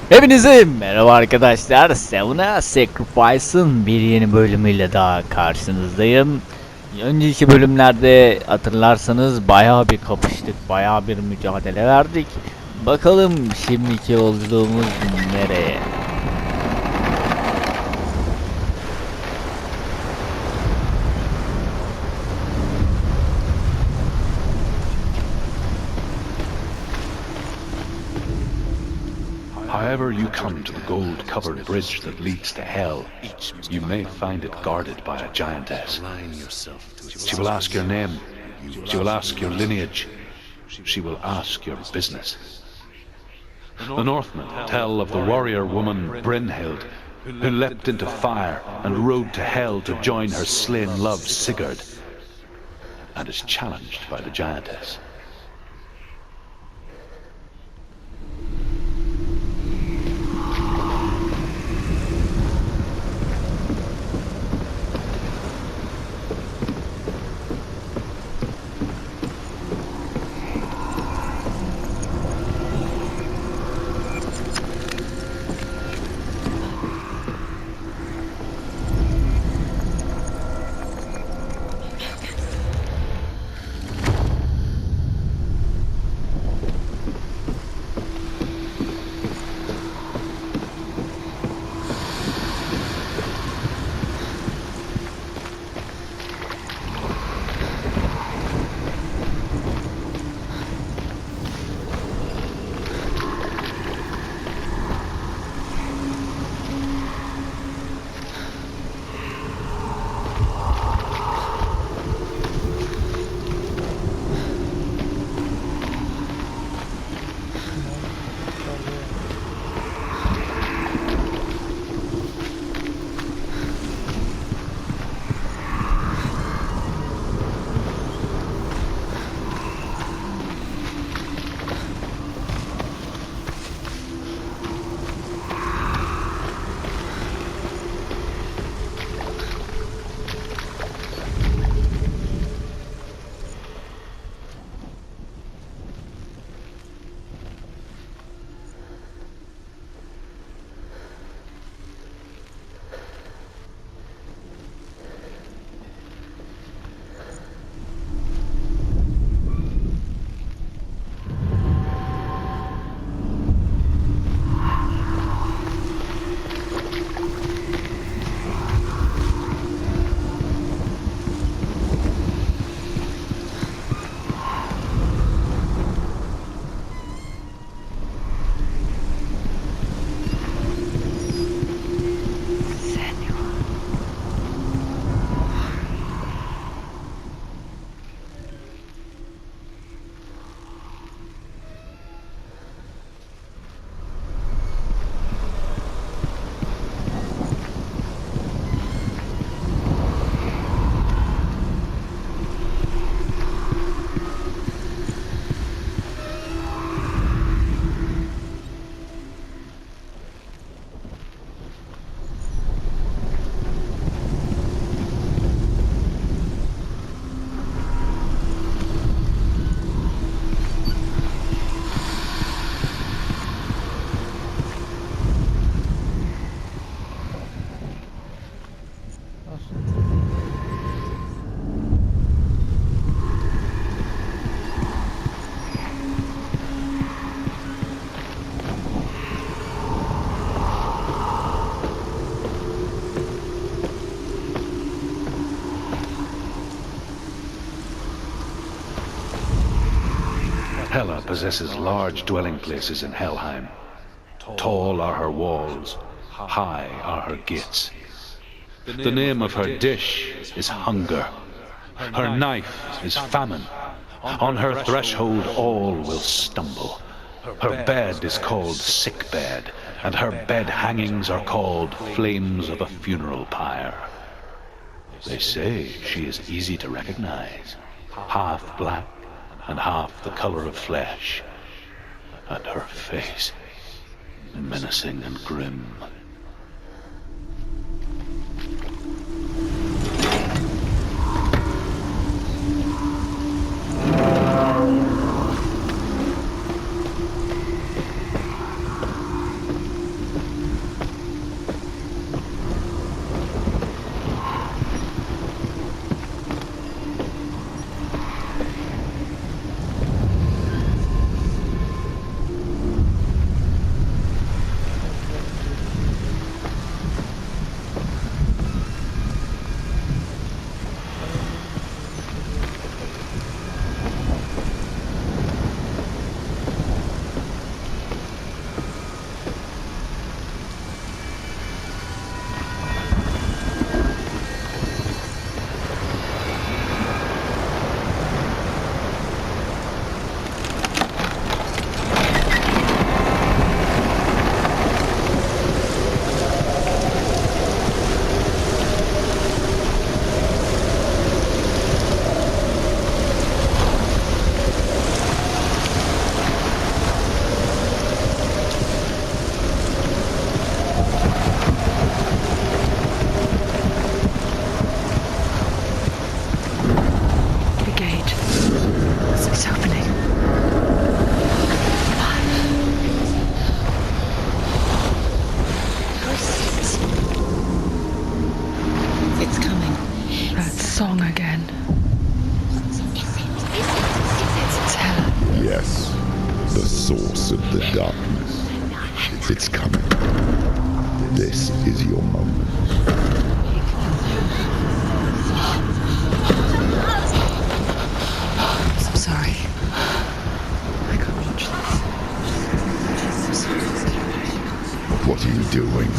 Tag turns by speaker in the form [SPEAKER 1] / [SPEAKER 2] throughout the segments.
[SPEAKER 1] Hepinize merhaba arkadaşlar. Senua'nın Sacrifice'ın bir yeni bölümüyle daha karşınızdayım. Önceki bölümlerde hatırlarsanız bayağı bir kapıştık, bayağı bir mücadele verdik. Bakalım şimdiki yolculuğumuz nereye?
[SPEAKER 2] However you come to the gold-covered bridge that leads to hell, you may find it guarded by a giantess. She will ask your name, she will ask your lineage, she will ask your business. The Northmen tell of the warrior woman Brynhild, who leapt into fire and rode to hell to join her slain love Sigurd, and is challenged by the giantess. Hela possesses large dwelling places in Helheim. Tall are her walls, high are her gates. The name of her dish is hunger. Her knife is famine. On her threshold all will stumble. Her bed is called sick bed, and her bed hangings are called flames of a funeral pyre. They say she is easy to recognize, half black and half the color of flesh, and her face menacing and grim.
[SPEAKER 3] darkness. It's coming. This is your moment.
[SPEAKER 4] I'm sorry. I can't watch this.
[SPEAKER 3] What are you doing?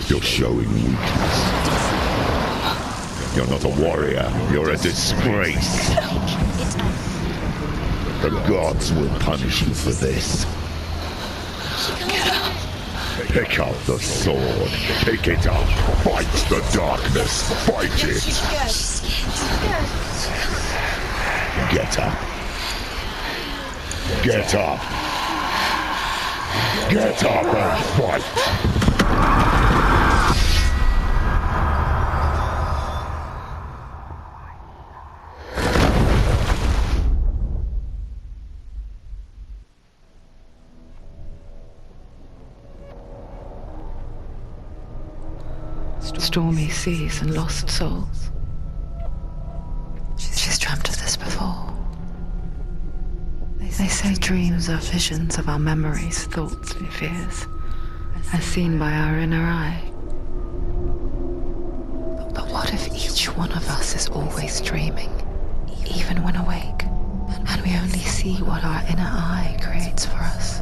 [SPEAKER 3] You're showing weakness. You're not a warrior. You're a disgrace. The gods will punish you for this. Pick up the sword. Pick it up. Fight the darkness. Fight it. Get up. Get up. Get up and fight.
[SPEAKER 4] Stormy seas and lost souls. She's dreamt of this before. They say dreams are visions of our memories, thoughts and fears, as seen by our inner eye. But what if each one of us is always dreaming, even when awake, and we only see what our inner eye creates for us?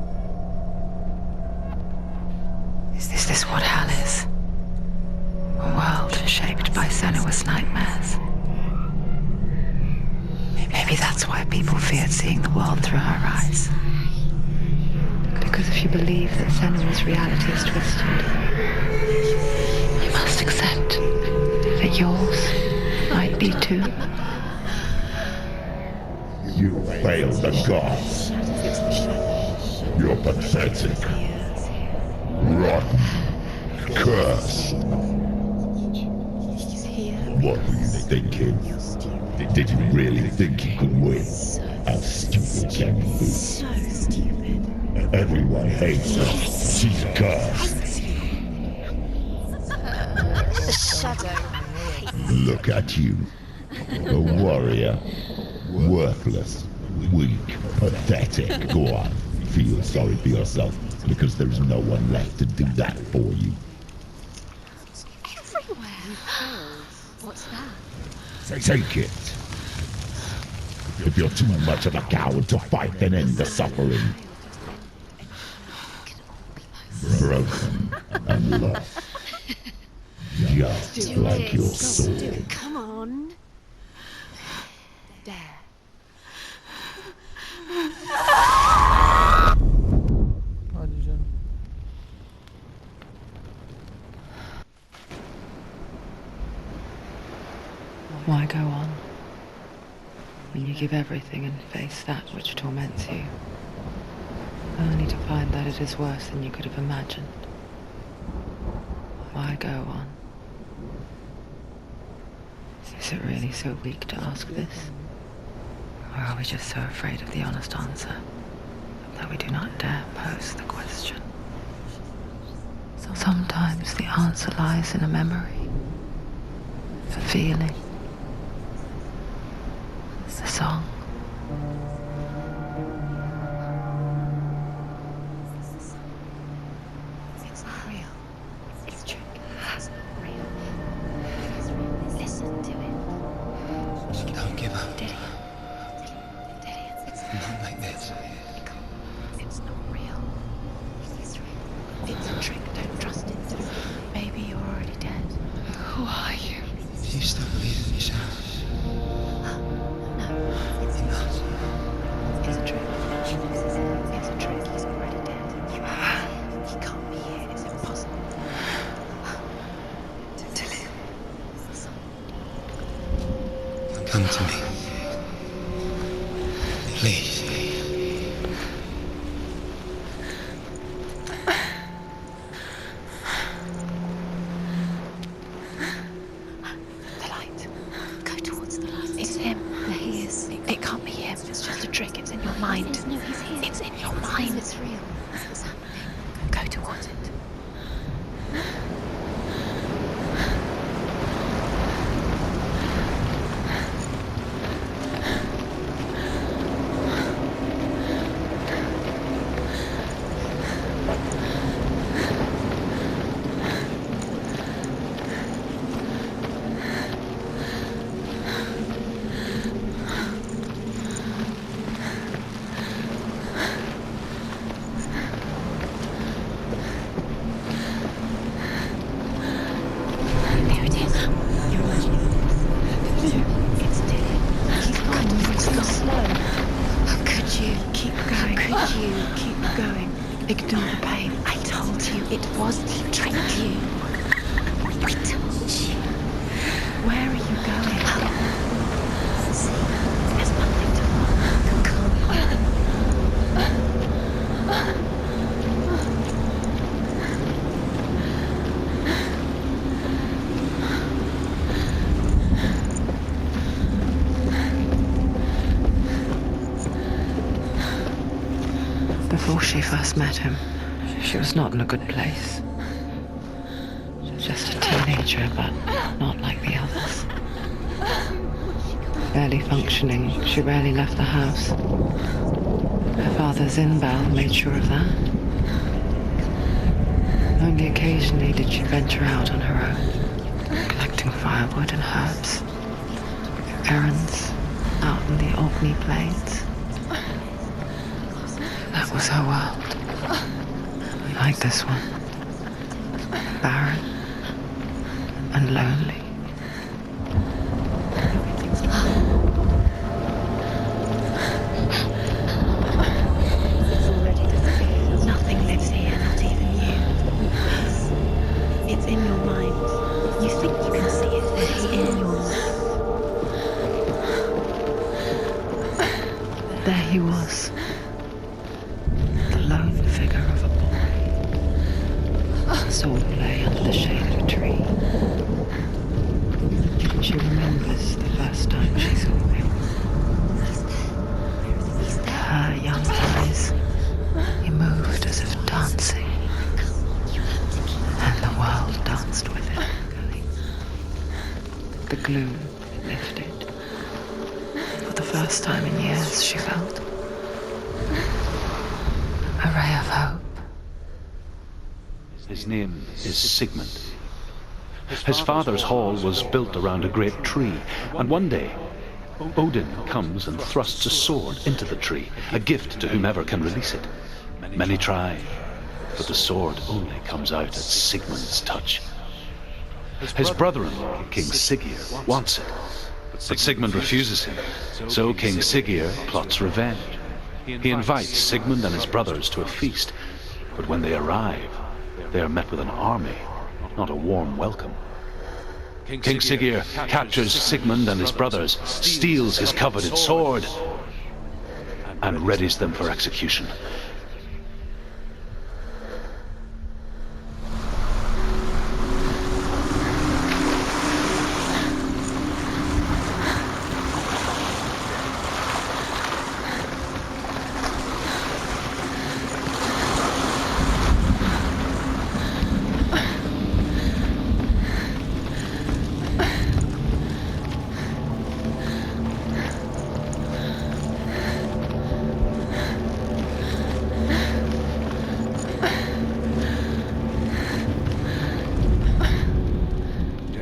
[SPEAKER 4] Is this what hell is? A world shaped by Senua's nightmares. Maybe that's why people feared seeing the world through her eyes. Because if you believe that Senua's reality is twisted, you must accept that yours might be too.
[SPEAKER 3] You failed the gods. You're pathetic. Rotten. Cursed. What were you thinking? Did you really think you could win? How stupid can you be?
[SPEAKER 5] So stupid.
[SPEAKER 3] Everyone hates her. She's cursed.
[SPEAKER 5] The shadow.
[SPEAKER 3] Look at you. A warrior. Worthless. Weak. Pathetic. Go on. Feel sorry for yourself, because there's no one left to do that for you.
[SPEAKER 5] What's that?
[SPEAKER 3] Take it. If you're too much of a coward to fight, then end the suffering. Broken and lost. Just like your sword.
[SPEAKER 5] Come on. There.
[SPEAKER 1] Hadi canım.
[SPEAKER 4] Why go on when you give everything and face that which torments you, only to find that it is worse than you could have imagined? Why go on? Is it really so weak to ask this? Or are we just so afraid of the honest answer that we do not dare pose the question? Sometimes the answer lies in a memory, a feeling, a song.
[SPEAKER 5] It's not real. It's true. It's not real. Listen to it.
[SPEAKER 6] Don't give up.
[SPEAKER 5] Did he? It's
[SPEAKER 6] Not like this.
[SPEAKER 5] It's not real. It's real. It's a trick. Don't trust it. Maybe you're already dead.
[SPEAKER 4] Who are you?
[SPEAKER 6] You still believe in yourself.
[SPEAKER 5] No. It's not. It's a trick. It's a trick. He's already dead. He can't be here. It's impossible.
[SPEAKER 6] Come to me. Please.
[SPEAKER 5] The light. Go towards the light. It's him. There he is. It can't be him. It's just a trick. It's in your mind. No, he's here. It's in your mind. It's real. It's happening. Go towards it. It was to trick you. We told you. Where are you going? See, there's nothing to worry. Come.
[SPEAKER 4] Before she first met him, she was not in a good place. Just a teenager, but not like the others. Barely functioning, she rarely left the house. Her father's in-bell made sure of that. Only occasionally did she venture out on her own, collecting firewood and herbs, errands out in the Orkney Plains. That was her world. Like this one. Barren and lonely.
[SPEAKER 5] Nothing lives here, not even you. It's in your mind. You think you can see it, but it's in your mind.
[SPEAKER 4] There he was. The lone figure of a boy. His sword lay under the shade of a tree. She remembers the first time she saw him. Her young eyes, he moved as if dancing, and the world danced with him. The gloom lifted. For the first time in years, she felt a ray of hope.
[SPEAKER 2] His name is Sigmund. His father's hall was built around a great tree, and one day Odin comes and thrusts a sword into the tree, a gift to whomever can release it. Many try, but the sword only comes out at Sigmund's touch. His brother-in-law, King Siggeir, wants it, but Sigmund refuses him, so King Siggeir plots revenge. He invites Sigmund and his brothers to a feast, but when they arrive, they are met with an army, not a warm welcome. King Siggeir captures Sigmund and his brothers, steals his coveted sword, and readies them for execution.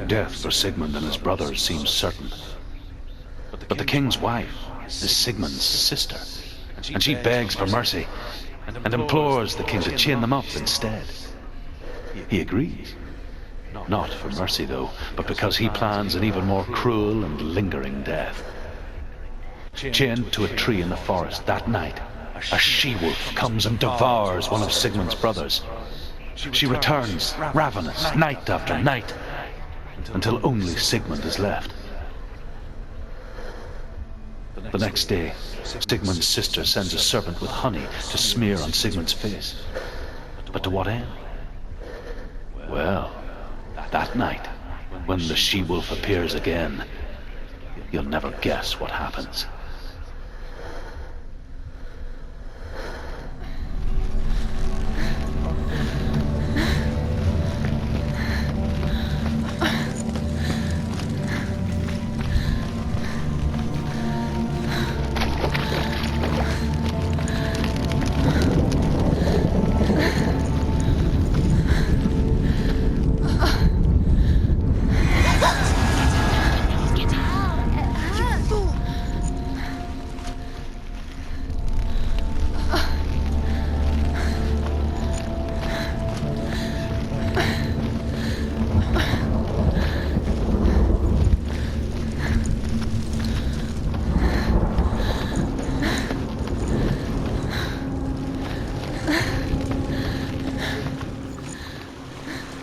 [SPEAKER 2] Death for Sigmund and his brothers seems certain. But the king's wife is Sigmund's sister, and she begs for mercy and implores the king to chain them up instead. He agrees. Not for mercy, though, but because he plans an even more cruel and lingering death. Chained to a tree in the forest that night, a she-wolf comes and devours one of Sigmund's brothers. She returns, ravenous, night after night, until only Sigmund is left. The next day, Sigmund's sister sends a serpent with honey to smear on Sigmund's face. But to what end? Well, that night, when the she-wolf appears again, you'll never guess what happens.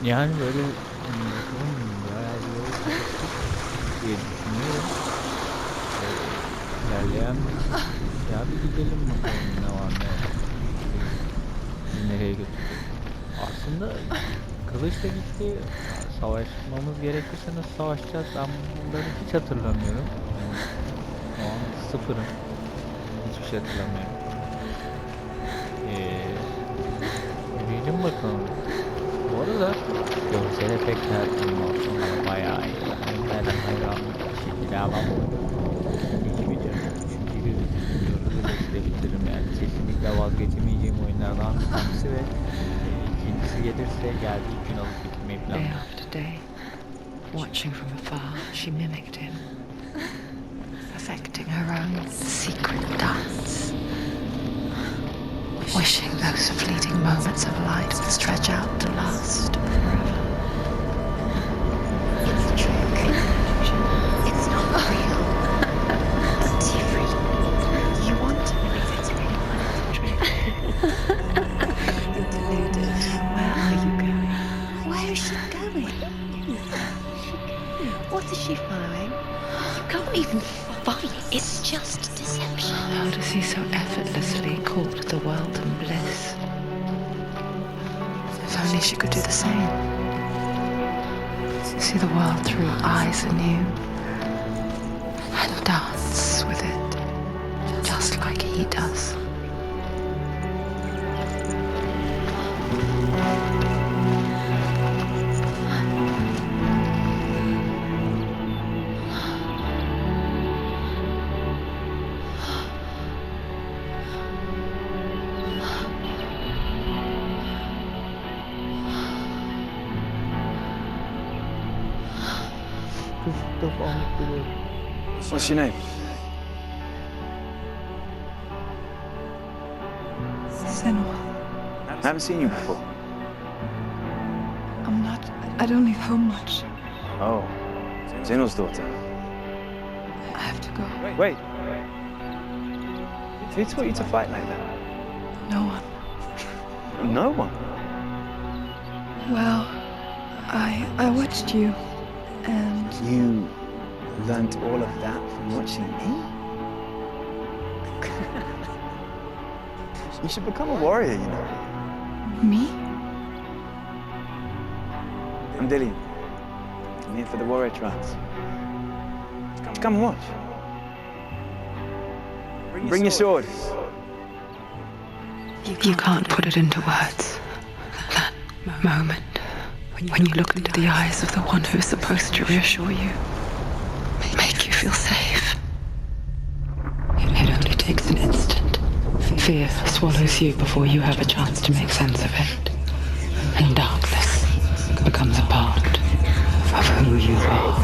[SPEAKER 1] Yani böyle bakalım bayağı bir yol çıktık diye düşünüyorum. İlerleyen ya bir gidelim bakalım ne var ne yok. Bizi nereye götürecek. Aslında kılıçla gitti. Savaşmamız gerekirse nasıl savaşacağız ben bunları hiç hatırlamıyorum. Yani, o an sıfırım. Hiçbir şey hatırlamıyorum. Yürüyelim bakalım. Bu arada görsel efektler animasyonlar bayağı iyi. Ben hayranlık bir şekilde alan ilk video. Çünkü videoları gösterebilirim yani. Kesinlikle vazgeçemeyeceğim oyunlardan bir tanesi ve ikincisi gelirse geldiği gün alıp bitirmeyi
[SPEAKER 4] Day
[SPEAKER 1] planlıyorum.
[SPEAKER 4] after day, watching from afar, she mimicked him, perfecting her own secret dance, wishing those fleeting moments of light would stretch out to last forever.
[SPEAKER 5] It's a trick. It's not real. It's different. You want to believe it's real, but it's a trick.
[SPEAKER 4] You're deluded. Where are you going?
[SPEAKER 5] Where is she going? What is she following? You can't even fight. It's just deception.
[SPEAKER 4] How does he so effortlessly court the world and bliss? If only she could do the same. See the world through eyes anew and dance with it, just like he does.
[SPEAKER 1] Kız defa mutluluyorum.
[SPEAKER 7] What's your name?
[SPEAKER 8] Senua.
[SPEAKER 7] I haven't seen you before.
[SPEAKER 8] I don't leave home much.
[SPEAKER 7] Oh, Zenua''s daughter.
[SPEAKER 8] I have to go.
[SPEAKER 7] Wait. Who taught you to fight like that?
[SPEAKER 8] No one.
[SPEAKER 7] No one.
[SPEAKER 8] Well, I watched you, and
[SPEAKER 7] You learnt all of that from watching me? You should become a warrior, you know.
[SPEAKER 8] me?
[SPEAKER 7] I'm Dillian. I'm here for the warrior trials. Come and watch. Bring your sword.
[SPEAKER 4] You can't put it into words. That moment when you look into the eyes of the one who is supposed to reassure you, make you feel safe. It only takes an instant. Fear swallows you before you have a chance to make sense of it. And darkness becomes a part of who you are.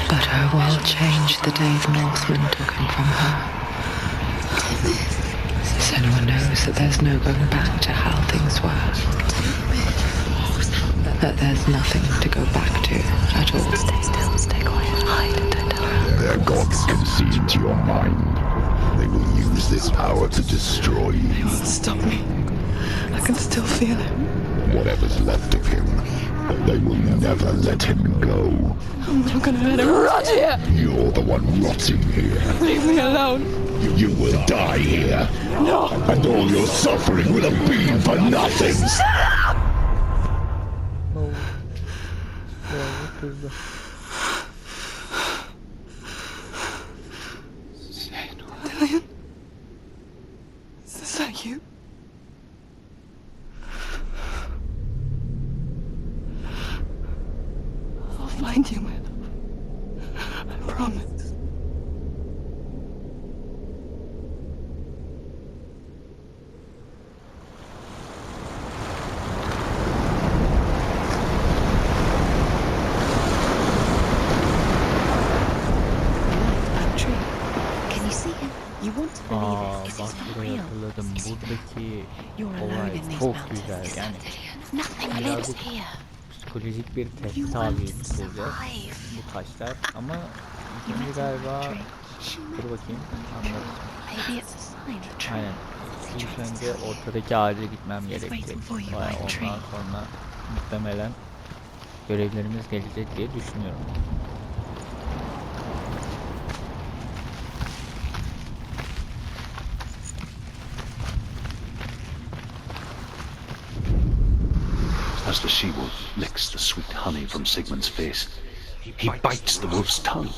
[SPEAKER 4] But her world changed the day the Northmen took him from her. Senua knows that there's no going back to how things were. That there's nothing to go back to at all.
[SPEAKER 5] Stay still, stay quiet, hide, don't tell her.
[SPEAKER 3] Their gods can see into your mind. They will use this power to destroy
[SPEAKER 8] He
[SPEAKER 3] you.
[SPEAKER 8] won't stop me. I can still feel him.
[SPEAKER 3] Whatever's left of him, they will never let him go.
[SPEAKER 8] I'm not gonna let him rot here.
[SPEAKER 3] You're the one rotting here.
[SPEAKER 8] Leave me alone.
[SPEAKER 3] You will die here.
[SPEAKER 8] No.
[SPEAKER 3] And all your suffering will have been for nothing.
[SPEAKER 1] No. Ya bu kızdı.
[SPEAKER 8] Dillian? Is that you? I'll find you, man. I promise.
[SPEAKER 5] True. Can you see him? You want to believe
[SPEAKER 1] Aa
[SPEAKER 5] it. Is
[SPEAKER 1] bak
[SPEAKER 5] it
[SPEAKER 1] burayı
[SPEAKER 5] real?
[SPEAKER 1] hatırladım.
[SPEAKER 5] Is he
[SPEAKER 1] Buradaki
[SPEAKER 5] You're alone
[SPEAKER 1] olay
[SPEAKER 5] in these
[SPEAKER 1] çok
[SPEAKER 5] mountains.
[SPEAKER 1] güzel yani.
[SPEAKER 5] Nothing
[SPEAKER 1] Birazcık
[SPEAKER 5] lives here.
[SPEAKER 1] psikolojik bir test
[SPEAKER 5] You
[SPEAKER 1] tabi
[SPEAKER 5] want to
[SPEAKER 1] tutulacağız
[SPEAKER 5] survive.
[SPEAKER 1] bu taşlar ama ilk
[SPEAKER 5] You
[SPEAKER 1] önce
[SPEAKER 5] met
[SPEAKER 1] galiba
[SPEAKER 5] him,
[SPEAKER 1] dur bakayım anlarız.
[SPEAKER 5] Maybe it's a sign.
[SPEAKER 1] Aynen. İlk önce ortadaki ağaca gitmem gerekecek. Ondan sonra muhtemelen görevlerimiz gelecek diye düşünüyorum.
[SPEAKER 2] As the she-wolf licks the sweet honey from Sigmund's face, he bites the wolf's tongue.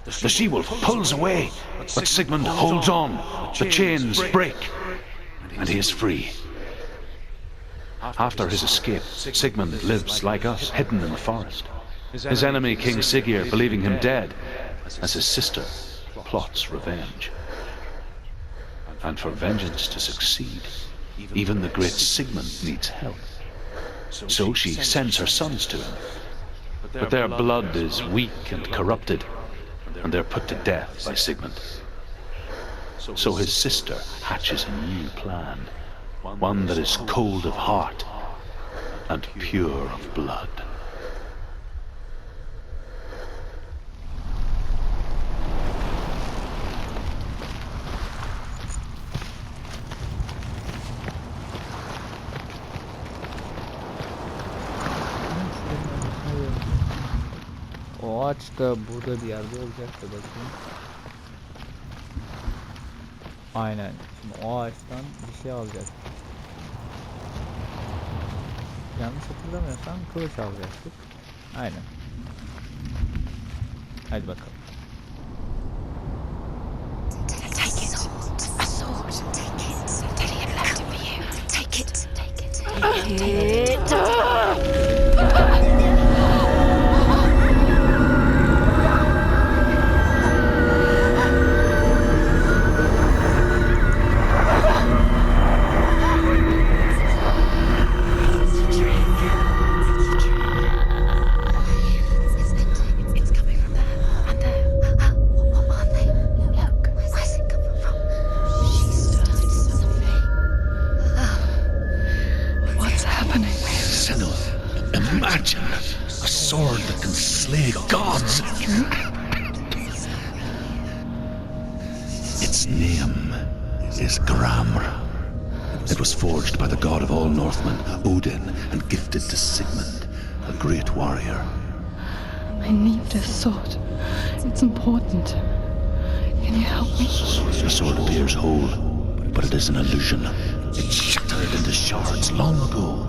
[SPEAKER 2] The she-wolf pulls away, but Sigmund holds on. The chains break, and he is free. After his escape, Sigmund lives like us, hidden in the forest. His enemy, King Siggeir, believing him dead, as his sister plots revenge. And for vengeance to succeed, even the great Sigmund needs help. So she sends her sons to him. But their blood is weak and corrupted, and they're put to death by Sigmund. So his sister hatches a new plan, one that is cold of heart and pure of blood.
[SPEAKER 1] O ağaç da burada bir yerde olacak da bakayım. Aynen. Şimdi o ağaçtan bir şey alacak. Yanlış hatırlamıyorsam kılıç alacaktık. Aynen. Hadi bakalım.
[SPEAKER 5] Take it. A sword. Take it. Daddy had left it for you. Take it. Take it.
[SPEAKER 2] Its name is Gramr. It was forged by the god of all Northmen, Odin, and gifted to Sigmund, a great warrior.
[SPEAKER 8] I need this sword. It's important. Can you help me?
[SPEAKER 2] The sword appears whole, but it is an illusion. It shattered into shards long ago.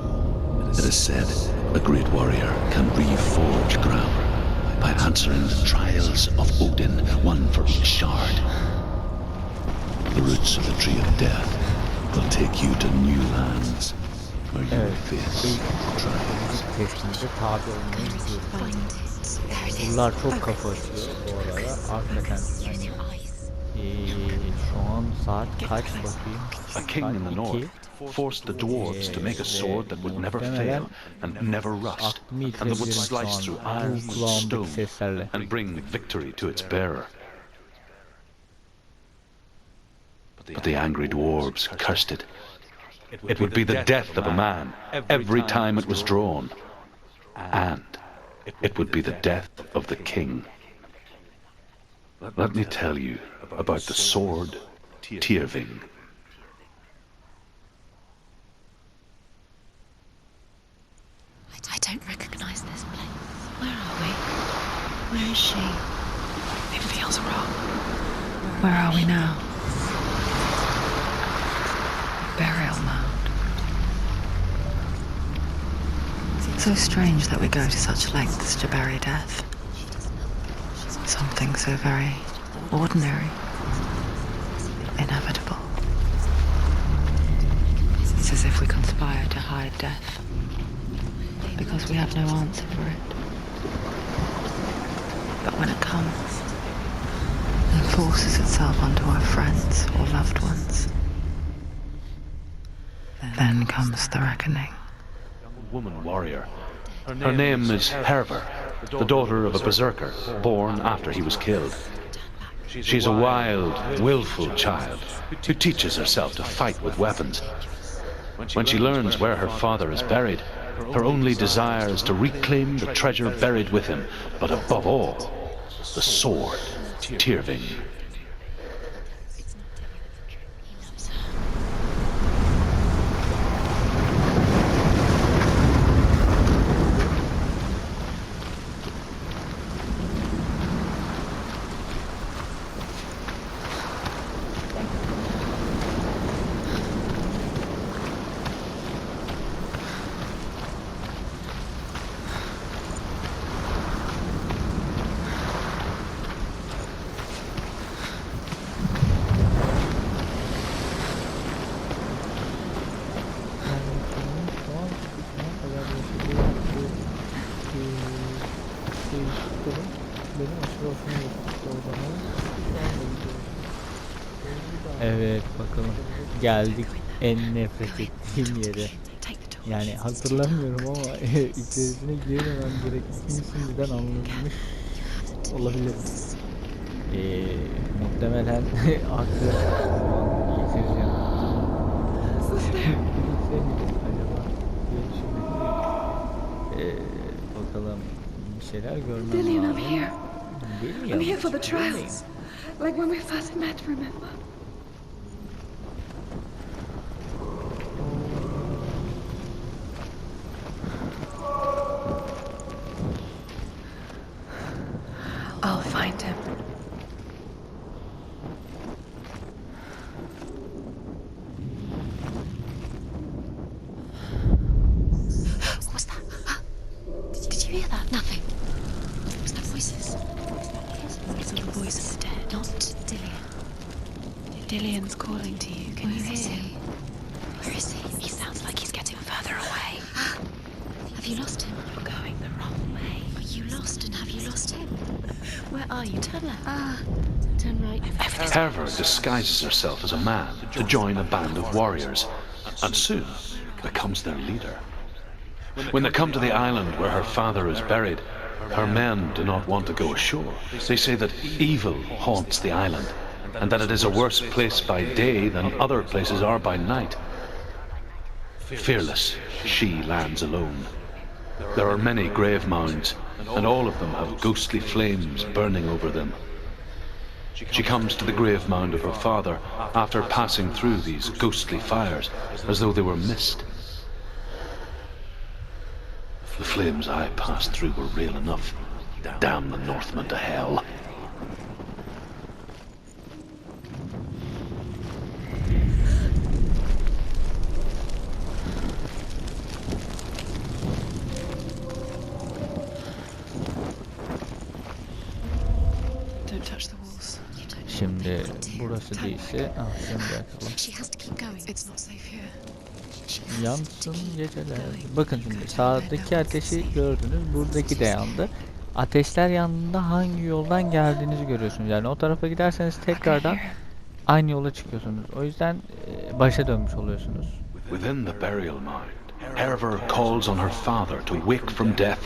[SPEAKER 2] It is said a great warrior can reforge Gramr by answering the trials of Odin, one for each shard. The roots of the tree of death will take you to new lands where you will face trials.
[SPEAKER 1] Testimize tabi olmayı istiyoruz. Bunlar çok kafa açıyor bu arada. Hakikaten hani şu an saat kaç bakayım?
[SPEAKER 2] A king in the north forced the dwarves to make a sword that would never fail and never rust, and that would slice through iron and stone and bring victory to its bearer. But the angry dwarves cursed it. It would be the death of a man every time it was drawn, and it would be the death of the king. Let me tell you about the sword Tyrving.
[SPEAKER 5] I don't recognize this place. Where are we? Where is she?
[SPEAKER 8] It feels wrong. Where are we now? Burial mound. So strange that we go to such lengths to bury death. Something so very ordinary, inevitable. It's as if we conspire to hide death, because we have no answer for it. But when it comes, it forces itself onto our friends or loved ones. Then comes the reckoning.
[SPEAKER 2] Woman warrior. Her name is Herver, the daughter of a berserker, born after he was killed. She's a wild, willful child who teaches herself to fight with weapons. When she learns where her father is buried, her only desire is to reclaim the treasure buried with him, but above all, the sword, Tyrving.
[SPEAKER 1] Evet, bakalım. Geldik en nefret ettiğim yere. Yani hatırlamıyorum ama içerisine girmemem gerektiğini şimdiden anlamış olabilirim. Muhtemelen aklı geçireceğim. Acaba diye düşünmedim. Bakalım bir şeyler görmem
[SPEAKER 8] Dillian, I'm
[SPEAKER 1] lazım.
[SPEAKER 8] here.
[SPEAKER 1] Dillian,
[SPEAKER 8] I'm here for the
[SPEAKER 1] Dillian.
[SPEAKER 8] trials. Like when we first met, remember?
[SPEAKER 5] I'll find him. What was that? Huh? Did you hear that? Nothing. Was that voices? It's all the voices of the dead. Not Dillian. Dillian's calling to you. Can you hear him? Where is he? He sounds like he's getting further away. Have you lost him? You're going the wrong way. Are you lost, and have you lost him? Where are you? Turn left. Turn right. Over this
[SPEAKER 2] Herva disguises herself as a man to join a band of warriors, and soon becomes their leader. When they come to the island where her father is buried, her men do not want to go ashore. They say that evil haunts the island, and that it is a worse place by day than other places are by night. Fearless, she lands alone. There are many grave mounds, and all of them have ghostly flames burning over them. She comes to the grave mound of her father after passing through these ghostly fires, as though they were mist. The flames I passed through were real enough. Damn the Northmen to hell.
[SPEAKER 5] Don't touch the walls.
[SPEAKER 1] Şimdi burası değilse şimdi açalım.
[SPEAKER 5] She has to keep going. It's not safe here.
[SPEAKER 1] Yansın geceler. Bakın şimdi sağdaki ateşi gördünüz. Buradaki de yandı. Ateşler yandığında hangi yoldan geldiğinizi görüyorsunuz. Yani o tarafa giderseniz tekrardan aynı yola çıkıyorsunuz. O yüzden başa dönmüş oluyorsunuz.
[SPEAKER 2] Within the burial mound, Herva calls on her father to wake from death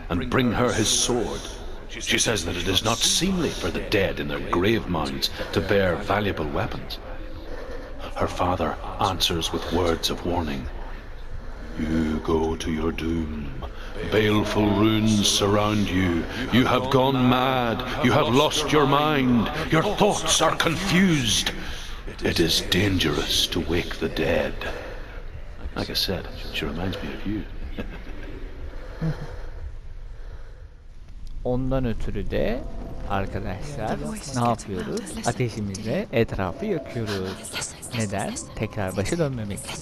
[SPEAKER 2] and bring her his sword. She says that it is not seemly for the dead in their grave mounds to bear valuable weapons. Her father answers with words of warning. You go to your doom. Baleful runes surround you. You have gone mad. You have lost your mind. Your thoughts are confused. It is dangerous to wake the dead. Like I said, she reminds me of you.
[SPEAKER 1] Ondan ötürü de arkadaşlar ne yapıyoruz? Ateşimizle etrafı yakıyoruz. Neden? Tekrar başa dönmemek için.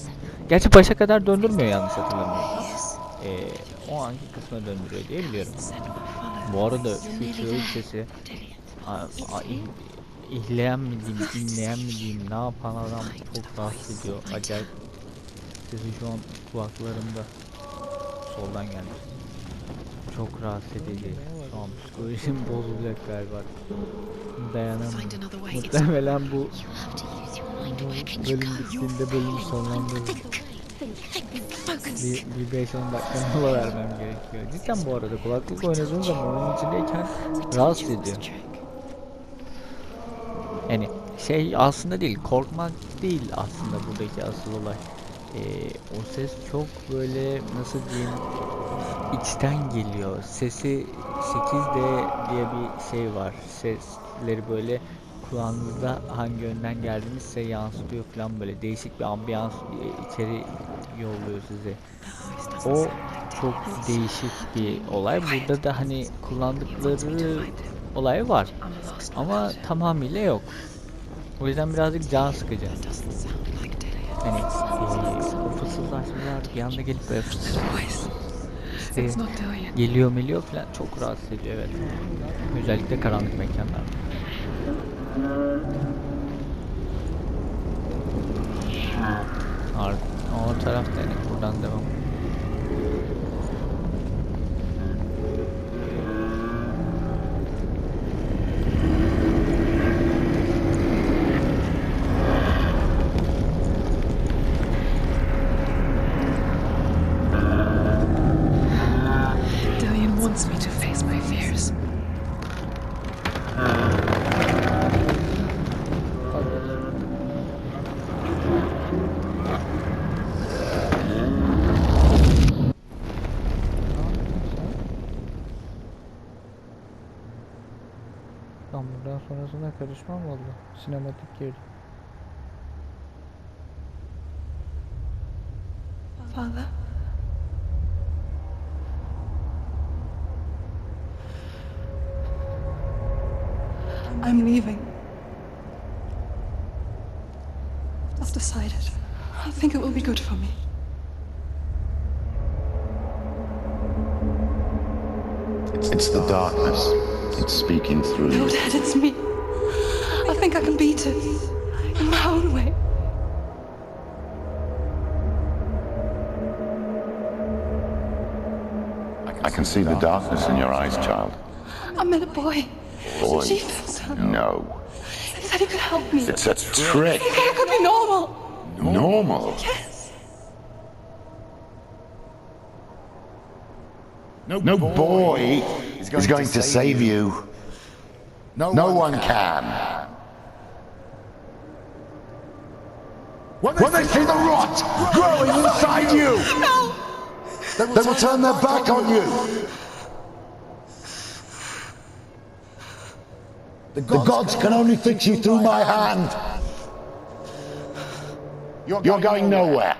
[SPEAKER 1] Gerçi başa kadar döndürmüyor yanlış hatırlamıyorum. O anki kısmına döndürüyor diye biliyorum. Bu arada şu çığlık sesi ihleyen mi diyeyim, inleyen mi diyeyim, ne yapan adam çok rahatsız ediyor. Acayip sesi şu an kulaklarımda. Soldan gelmiş. Çok rahatsız edici. Şu an psikolojim bozulacak galiba. Dayanamam. Muhtemelen bu bölüm bittiğinde bölümü sonlandırırım. Bir 5-10 dakika mola vermem gerekiyor. Cidden bu arada kulaklık oynadığım zaman onun içindeyken rahatsız ediyor. Yani şey aslında değil, korkmak değil aslında buradaki asıl olay. O ses çok böyle nasıl diyeyim, içten geliyor. Sesi 8D diye bir şey var. Sesleri böyle kulağınızda hangi yönden geldiğinizse yansıtıyor falan, böyle değişik bir ambiyans içeri yolluyor size. O çok değişik bir olay. Burada da hani kullandıkları olay var ama tamamıyla yok. O yüzden birazcık can sıkıcı. Hani o fısıldaşmalar bir anda gelip böyle işte geliyor meliyor falan, çok rahatsız ediyor, evet. Özellikle karanlık mekanlarda. O tarafta yani, buradan devam. Buradan sonrasında karışmam oldu. Sinematik girdi.
[SPEAKER 4] Father? I'm leaving. I've decided. I think it will be good for me.
[SPEAKER 3] It's the darkness. It's speaking through
[SPEAKER 4] No,
[SPEAKER 3] you.
[SPEAKER 4] Dad, it's me. I think I can beat it. In my own way.
[SPEAKER 3] I can see the darkness in your eyes, child.
[SPEAKER 4] I met a boy.
[SPEAKER 3] Boy,
[SPEAKER 4] She felt so.
[SPEAKER 3] no.
[SPEAKER 4] He said he could help me.
[SPEAKER 3] It's a trick.
[SPEAKER 4] He said I could be normal.
[SPEAKER 3] Normal.
[SPEAKER 4] Yes.
[SPEAKER 3] No boy is going to save you. No one can. When they see the rot growing inside you, they will turn their back on you. The gods can only fix you through my hand. You're going nowhere.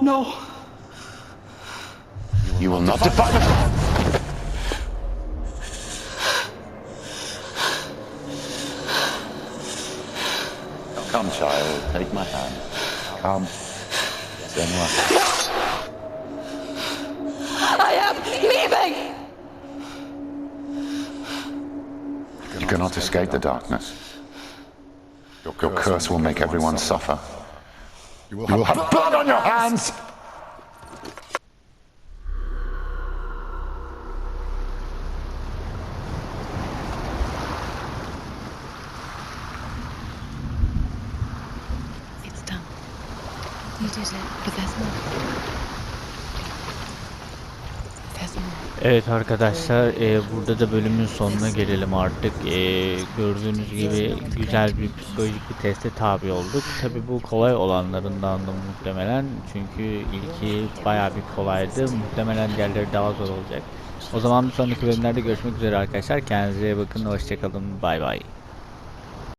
[SPEAKER 4] No.
[SPEAKER 3] You will not defy the... Come, child, take my hand. Come. Senua.
[SPEAKER 4] I am leaving.
[SPEAKER 3] You cannot escape the darkness. Your curse will make everyone suffer. You will have blood on your hands!
[SPEAKER 5] It's done. You did it, but there's more. There's more.
[SPEAKER 1] Evet arkadaşlar, burada da bölümün sonuna gelelim artık. Gördüğünüz gibi güzel bir psikolojik bir teste tabi olduk. Tabi bu kolay olanlarından da muhtemelen, çünkü ilki bayağı bir kolaydı. Muhtemelen diğerleri daha zor olacak. O zaman bir sonraki bölümlerde görüşmek üzere arkadaşlar. Kendinize iyi bakın, hoşçakalın, bay bay.